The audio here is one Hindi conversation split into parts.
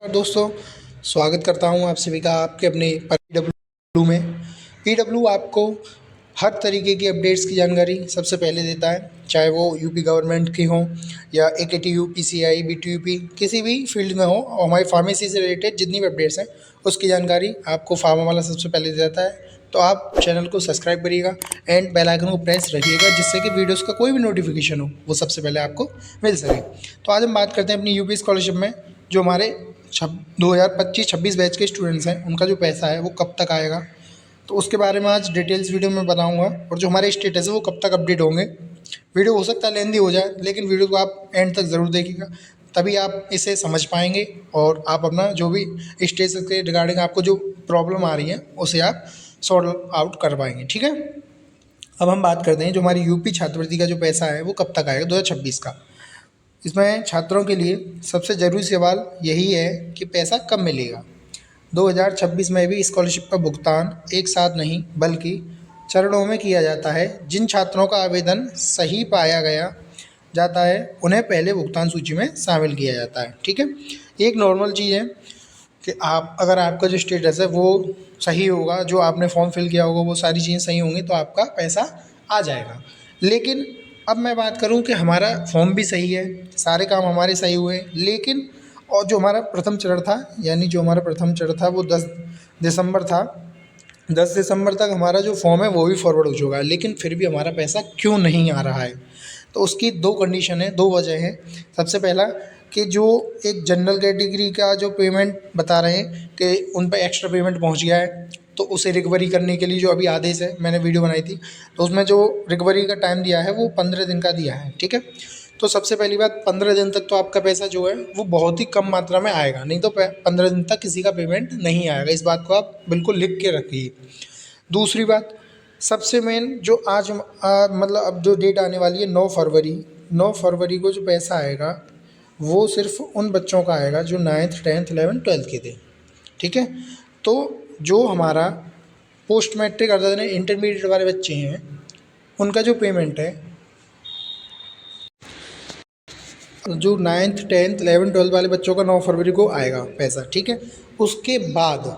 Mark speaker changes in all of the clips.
Speaker 1: दोस्तों, स्वागत करता हूं आप सभी का आपके अपने पीडब्ल्यू में। पीडब्ल्यू आपको हर तरीके की अपडेट्स की जानकारी सबसे पहले देता है, चाहे वो यूपी गवर्नमेंट की हो या एकेटीयू, पीसीआई, बीटीयूपी, किसी भी फील्ड में हो। और हमारी फार्मेसी से रिलेटेड जितनी भी अपडेट्स हैं उसकी जानकारी आपको फार्मा वाला सबसे पहले देता है। तो आप चैनल को सब्सक्राइब करिएगा एंड बेल आइकन को प्रेस रखिएगा, जिससे कि वीडियोस का कोई भी नोटिफिकेशन हो वो सबसे पहले आपको मिल सके। तो आज हम बात करते हैं अपनी यूपी स्कॉलरशिप में जो हमारे 2025-26 बैच के स्टूडेंट्स हैं, उनका जो पैसा है वो कब तक आएगा, तो उसके बारे में आज डिटेल्स वीडियो में बताऊंगा। और जो हमारे स्टेटस है वो कब तक अपडेट होंगे। वीडियो हो सकता है लेंदी हो जाए, लेकिन वीडियो को आप एंड तक ज़रूर देखिएगा, तभी आप इसे समझ पाएंगे और आप अपना जो भी स्टेटस के रिगार्डिंग आपको जो प्रॉब्लम आ रही है उसे आप सॉर्ट आउट कर पाएंगे। ठीक है, अब हम बात करते हैं जो हमारी यूपी छात्रवृत्ति का जो पैसा है वो कब तक आएगा 2026 का। इसमें छात्रों के लिए सबसे ज़रूरी सवाल यही है कि पैसा कब मिलेगा। 2026 में भी स्कॉलरशिप का भुगतान एक साथ नहीं बल्कि चरणों में किया जाता है। जिन छात्रों का आवेदन सही पाया गया जाता है उन्हें पहले भुगतान सूची में शामिल किया जाता है। ठीक है, एक नॉर्मल चीज़ है कि आप अगर आपका जो स्टेटस है वो सही होगा, जो आपने फॉर्म फिल किया होगा वो सारी चीज़ें सही होंगी तो आपका पैसा आ जाएगा। लेकिन अब मैं बात करूं कि हमारा फॉर्म भी सही है, सारे काम हमारे सही हुए, लेकिन और जो हमारा प्रथम चरण था, यानी जो हमारा प्रथम चरण था वो 10 दिसंबर था। 10 दिसंबर तक हमारा जो फॉर्म है वो भी फॉरवर्ड हो चुका है, लेकिन फिर भी हमारा पैसा क्यों नहीं आ रहा है। तो उसकी दो कंडीशन है, दो वजह हैं। सबसे पहला कि जो एक जनरल कैटेगरी का जो पेमेंट बता रहे हैं कि उन पर एक्स्ट्रा पेमेंट पहुंच गया है, तो उसे रिकवरी करने के लिए जो अभी आदेश है, मैंने वीडियो बनाई थी तो उसमें जो रिकवरी का टाइम दिया है वो 15 दिन का दिया है। ठीक है, तो सबसे पहली बात 15 दिन तक तो आपका पैसा जो है वो बहुत ही कम मात्रा में आएगा, नहीं तो 15 दिन तक किसी का पेमेंट नहीं आएगा। इस बात को आप बिल्कुल लिख के रखिए। दूसरी बात, सबसे मेन जो आज मतलब अब जो डेट आने वाली है 9 फरवरी, 9 फरवरी को जो पैसा आएगा वो सिर्फ उन बच्चों का आएगा जो 9th 10th 11th 12th के थे। ठीक है, तो जो हमारा पोस्ट मैट्रिक अदर इंटरमीडिएट वाले बच्चे हैं उनका जो पेमेंट है, जो 9th 10th 11th 12th वाले बच्चों का 9 फरवरी को आएगा पैसा। ठीक है, उसके बाद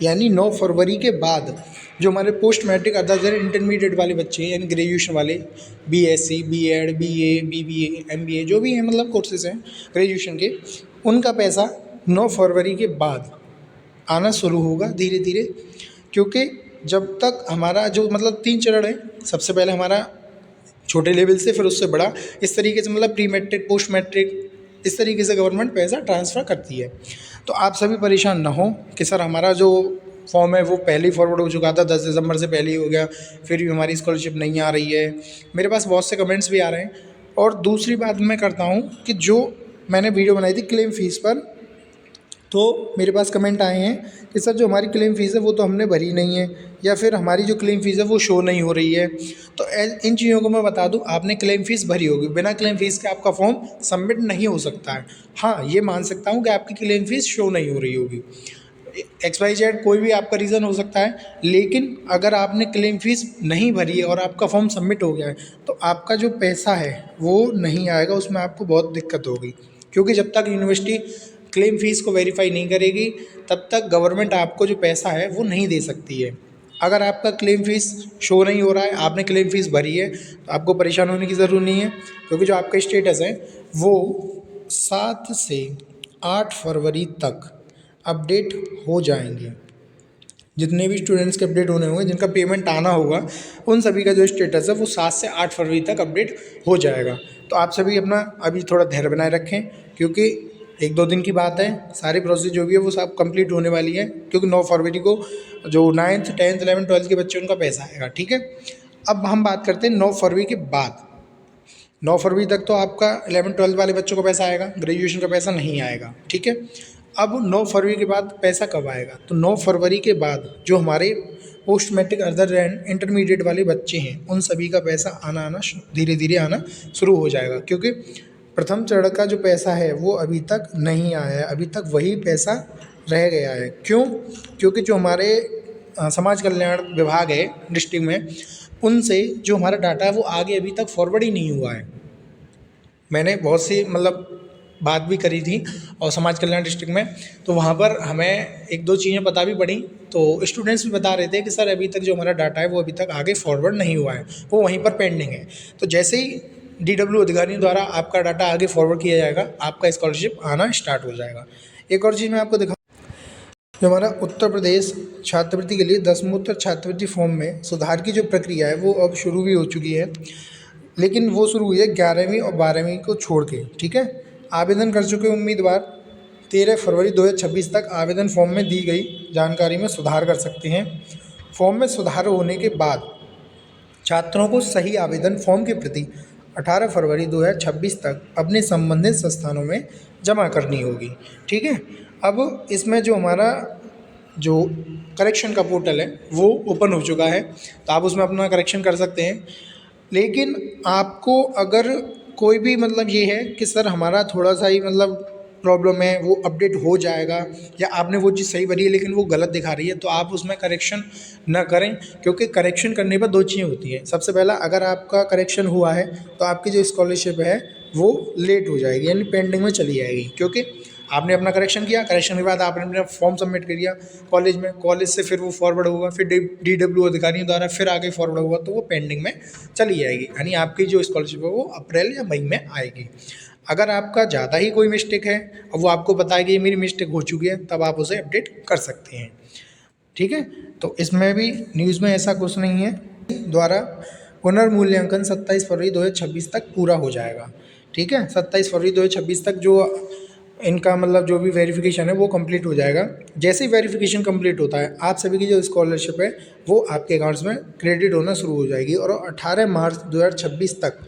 Speaker 1: यानी 9 फरवरी के बाद जो हमारे पोस्ट मैट्रिक अदर इंटरमीडिएट वाले बच्चे हैं, यानी ग्रेजुएशन वाले, BSc, BEd, BA, BBA, MBA जो भी हैं, मतलब कोर्सेज हैं ग्रेजुएशन के, उनका पैसा 9 फरवरी के बाद आना शुरू होगा धीरे धीरे। क्योंकि जब तक हमारा जो मतलब 3 चरण है, सबसे पहले हमारा छोटे लेवल से, फिर उससे बड़ा, इस तरीके से मतलब प्री मैट्रिक, पोस्ट मैट्रिक, इस तरीके से गवर्नमेंट पैसा ट्रांसफ़र करती है। तो आप सभी परेशान ना हो कि सर हमारा जो फॉर्म है वो पहले ही फॉरवर्ड हो चुका था, 10 दिसंबर से पहले ही हो गया, फिर भी हमारी स्कॉलरशिप नहीं आ रही है। मेरे पास बहुत से कमेंट्स भी आ रहे हैं। और दूसरी बात मैं करता हूँ कि जो मैंने वीडियो बनाई थी क्लेम फ़ीस पर, तो मेरे पास कमेंट आए हैं कि सर जो हमारी क्लेम फ़ीस है वो तो हमने भरी नहीं है, या फिर हमारी जो क्लेम फ़ीस है वो शो नहीं हो रही है। तो इन चीज़ों को मैं बता दूं, आपने क्लेम फ़ीस भरी होगी, बिना क्लेम फ़ीस के आपका फॉर्म सबमिट नहीं हो सकता है। हाँ, ये मान सकता हूँ कि आपकी क्लेम फ़ीस शो नहीं हो रही होगी, XYZ कोई भी आपका रीज़न हो सकता है, लेकिन अगर आपने क्लेम फ़ीस नहीं भरी है और आपका फॉर्म सबमिट हो गया है तो आपका जो पैसा है वो नहीं आएगा, उसमें आपको बहुत दिक्कत होगी। क्योंकि जब तक यूनिवर्सिटी क्लेम फ़ीस को वेरीफाई नहीं करेगी तब तक गवर्नमेंट आपको जो पैसा है वो नहीं दे सकती है। अगर आपका क्लेम फ़ीस शो नहीं हो रहा है, आपने क्लेम फ़ीस भरी है, तो आपको परेशान होने की ज़रूरत नहीं है, क्योंकि जो आपका स्टेटस है वो 7 से 8 फरवरी तक अपडेट हो जाएंगे। जितने भी स्टूडेंट्स के अपडेट होने होंगे, जिनका पेमेंट आना होगा, उन सभी का जो स्टेटस है वो 7 से 8 फरवरी तक अपडेट हो जाएगा। तो आप सभी अपना अभी थोड़ा धैर्य बनाए रखें, क्योंकि 1-2 दिन की बात है, सारी प्रोसेस जो भी है वो सब कंप्लीट होने वाली है। क्योंकि 9 फरवरी को जो 9th 10th 11th 12th के बच्चे उनका पैसा आएगा। ठीक है, अब हम बात करते हैं 9 फरवरी के बाद। 9 फरवरी तक तो आपका 11th 12th वाले बच्चों को पैसा आएगा, ग्रेजुएशन का पैसा नहीं आएगा। ठीक है, अब 9 फरवरी के बाद पैसा कब आएगा, तो 9 फरवरी के बाद जो हमारे post matric other and intermediate वाले बच्चे हैं उन सभी का पैसा आना धीरे धीरे आना शुरू हो जाएगा। क्योंकि प्रथम चरण का जो पैसा है वो अभी तक नहीं आया है, अभी तक वही पैसा रह गया है। क्यों? क्योंकि जो हमारे समाज कल्याण विभाग है डिस्ट्रिक्ट में, उनसे जो हमारा डाटा है वो आगे अभी तक फॉरवर्ड ही नहीं हुआ है। मैंने बहुत सी मतलब बात भी करी थी और समाज कल्याण डिस्ट्रिक्ट में, तो वहाँ पर हमें एक दो चीज़ें पता भी पड़ी। तो स्टूडेंट्स भी बता रहे थे कि सर अभी तक जो हमारा डाटा है वो अभी तक आगे फॉरवर्ड नहीं हुआ है, वो वहीं पर पेंडिंग है। तो जैसे ही DW अधिकारियों द्वारा आपका डाटा आगे फॉरवर्ड किया जाएगा, आपका स्कॉलरशिप आना स्टार्ट हो जाएगा। एक और चीज़ मैं आपको दिखा, जो हमारा उत्तर प्रदेश छात्रवृत्ति के लिए दसमोत्तर छात्रवृत्ति फॉर्म में सुधार की जो प्रक्रिया है वो अब शुरू भी हो चुकी है, लेकिन वो शुरू हुई है 11वीं और 12वीं को छोड़ के, ठीक है। आवेदन कर चुके उम्मीदवार 13 फरवरी 2026 तक आवेदन फॉर्म में दी गई जानकारी में सुधार कर सकते हैं। फॉर्म में सुधार होने के बाद छात्रों को सही आवेदन फॉर्म की प्रति 18 फरवरी 2026 तक अपने संबंधित संस्थानों में जमा करनी होगी, ठीक है। अब इसमें जो हमारा जो करेक्शन का पोर्टल है वो ओपन हो चुका है, तो आप उसमें अपना करेक्शन कर सकते हैं। लेकिन आपको अगर कोई भी मतलब ये है कि सर हमारा थोड़ा सा ही मतलब प्रॉब्लम है, वो अपडेट हो जाएगा, या आपने वो चीज़ सही भरी है लेकिन वो गलत दिखा रही है, तो आप उसमें करेक्शन ना करें। क्योंकि करेक्शन करने पर दो चीज़ें होती हैं। सबसे पहला, अगर आपका करेक्शन हुआ है तो आपकी जो स्कॉलरशिप है वो लेट हो जाएगी, यानी पेंडिंग में चली जाएगी। क्योंकि आपने अपना करेक्शन किया, करेक्शन के बाद आपने अपना फॉर्म सबमिट कर दिया कॉलेज में, कॉलेज से फिर वो फॉरवर्ड होगा, फिर DW अधिकारियों द्वारा फिर आगे फॉरवर्ड होगा, तो वो पेंडिंग में चली जाएगी, यानी आपकी जो स्कॉलरशिप है वो अप्रैल या मई में आएगी। अगर आपका ज़्यादा ही कोई मिस्टेक है और वो आपको बताया कि ये मेरी मिस्टेक हो चुकी है, तब आप उसे अपडेट कर सकते हैं, ठीक है। तो इसमें भी न्यूज़ में ऐसा कुछ नहीं है, द्वारा पुनर्मूल्यांकन 27 फरवरी 2026 तक पूरा हो जाएगा, ठीक है। 27 फरवरी 2026 तक जो इनका मतलब जो भी वेरिफिकेशन है वो कंप्लीट हो जाएगा। जैसे ही वेरिफिकेशन कंप्लीट होता है, आप सभी की जो स्कॉलरशिप है वो आपके अकाउंट्स में क्रेडिट होना शुरू हो जाएगी। और 18 मार्च 2026 तक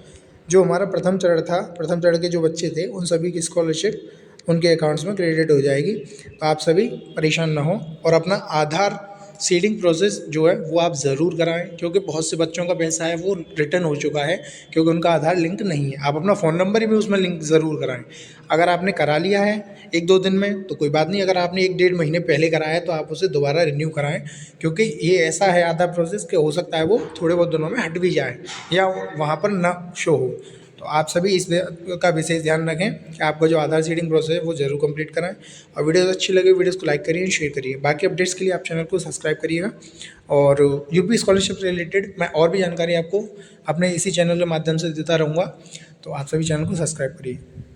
Speaker 1: जो हमारा प्रथम चरण था, प्रथम चरण के जो बच्चे थे उन सभी की स्कॉलरशिप उनके अकाउंट्स में क्रेडिट हो जाएगी। तो आप सभी परेशान ना हो और अपना आधार सीडिंग प्रोसेस जो है वो आप ज़रूर कराएं, क्योंकि बहुत से बच्चों का पैसा है वो रिटर्न हो चुका है क्योंकि उनका आधार लिंक नहीं है। आप अपना फ़ोन नंबर भी उसमें लिंक ज़रूर कराएं। अगर आपने करा लिया है 1-2 दिन में तो कोई बात नहीं, अगर आपने 1-1.5 महीने पहले कराया है तो आप उसे दोबारा रिन्यू कराएं, क्योंकि ये ऐसा है आधार प्रोसेस कि हो सकता है वो थोड़े बहुत दिनों में हट भी जाए या वहाँ पर ना शो हो। तो आप सभी इस का विशेष ध्यान रखें कि आपका जो आधार सीडिंग प्रोसेस है वो जरूर कंप्लीट कराएं। और वीडियोस अच्छी लगे वीडियोस को लाइक करिए, शेयर करिए। बाकी अपडेट्स के लिए आप चैनल को सब्सक्राइब करिएगा। और यूपी स्कॉलरशिप से रिलेटेड मैं और भी जानकारी आपको अपने इसी चैनल के माध्यम से देता रहूँगा, तो आप सभी चैनल को सब्सक्राइब करिए।